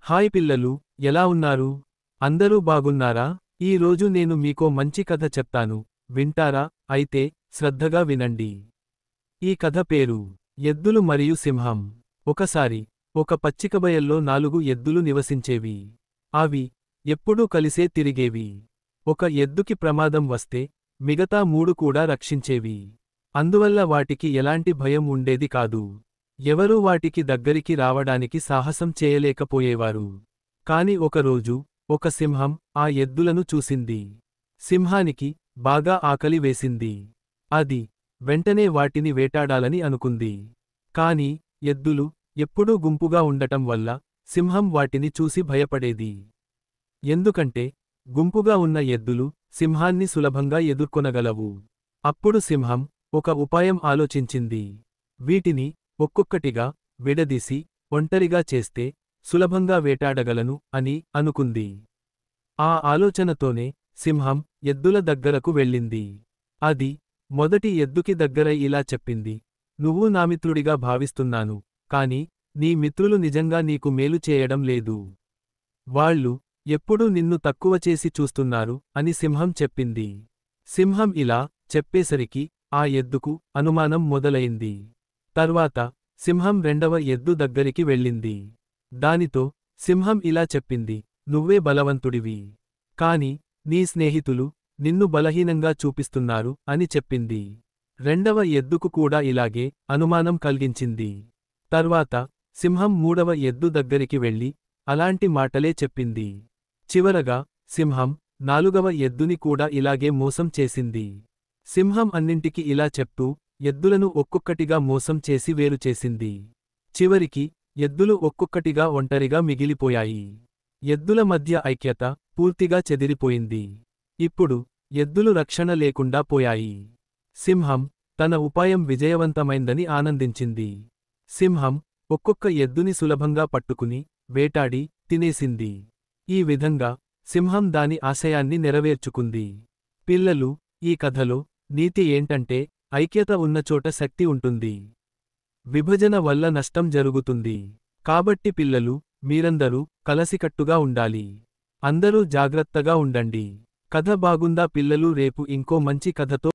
Hi పిల్లలు, ఎలా ఉన్నారు? అందరూ బాగున్నారా? ఈ రోజు నేను మీకో మంచి కథ చెప్తాను. వింటారా? అయితే శ్రద్ధగా వినండి. ఈ కథ పేరు ఎద్దులు మరియు సింహం. ఒకసారి ఒక పచ్చికబయల్లో 4 ఎద్దులు నివసించేవి. అవి ఎప్పుడూ కలిసే తిరిగేవి. ఒక ఎద్దుకి ప్రమాదం వస్తే మిగతా 3 కూడా రక్షించేవి. అందువల్ల వాటికి ఎలాంటి భయం ఉండేది కాదు. ఎవరూ వాటికి దగ్గరికి రావడానికి సాహసం చేయలేకపోయేవారు. కాని ఒకరోజు ఒక సింహం ఆ ఎద్దులను చూసింది. సింహానికి బాగా ఆకలి వేసింది. అది వెంటనే వాటిని వేటాడాలని అనుకుంది. కాని ఎద్దులు ఎప్పుడూ గుంపుగా ఉండటం వల్ల సింహం వాటిని చూసి భయపడేది. ఎందుకంటే గుంపుగా ఉన్న ఎద్దులు సింహాన్ని సులభంగా ఎదుర్కొనగలవు. అప్పుడు సింహం ఒక ఉపాయం ఆలోచించింది. వీటిని ఒక్కొక్కటిగా విడదీసి ఒంటరిగా చేస్తే సులభంగా వేటాడగలను అని అనుకుంది. ఆ ఆలోచనతోనే సింహం ఎద్దుల దగ్గరకు వెళ్ళింది. అది మొదటి ఎద్దుకి దగ్గర ఇలా చెప్పింది. నువ్వు నా మిత్రుడిగా భావిస్తున్నాను, కాని నీ మిత్రులు నిజంగా నీకు మేలు చేయడం లేదు. వాళ్ళు ఎప్పుడూ నిన్ను తక్కువ చేసి చూస్తున్నారు అని సింహం చెప్పింది. సింహం ఇలా చెప్పేసరికి ఆ ఎద్దుకు అనుమానం మొదలైంది. తర్వాత సింహం రెండవ ఎద్దు దగ్గరికి వెళ్ళింది. దానితో సింహం ఇలా చెప్పింది. నువ్వే బలవంతుడివి. కాని నీ స్నేహితులు నిన్ను బలహీనంగా చూపిస్తున్నారు అని చెప్పింది. రెండవ ఎద్దుకు కూడా ఇలాగే అనుమానం కలిగించింది. తర్వాత సింహం మూడవ ఎద్దు దగ్గరికి వెళ్ళి అలాంటి మాటలే చెప్పింది. చివరగా సింహం నాలుగవ ఎద్దుని కూడా ఇలాగే మోసం చేసింది. సింహం అన్నింటికి ఇలా చెప్తూ ఎద్దులను ఒక్కొక్కటిగా మోసం చేసి వేరుచేసింది. చివరికి ఎద్దులు ఒక్కొక్కటిగా ఒంటరిగా మిగిలిపోయాయి. ఎద్దుల మధ్య ఐక్యత పూర్తిగా చెదిరిపోయింది. ఇప్పుడు ఎద్దులు రక్షణ లేకుండా పోయాయి. సింహం తన ఉపాయం విజయవంతమైందని ఆనందించింది. సింహం ఒక్కొక్క ఎద్దుని సులభంగా పట్టుకుని వేటాడి తినేసింది. ఈ విధంగా సింహం దాని ఆశయాన్ని నెరవేర్చుకుంది. పిల్లలు, ఈ కథలో నీతి ఏంటంటే ఐక్యత ఉన్నచోట శక్తి ఉంటుంది. విభజన వల్ల నష్టం జరుగుతుంది. కాబట్టి పిల్లలు, మీరందరూ కలసికట్టుగా ఉండాలి. అందరూ జాగ్రత్తగా ఉండండి. కథ బాగుందా పిల్లలు? రేపు ఇంకో మంచి కథతో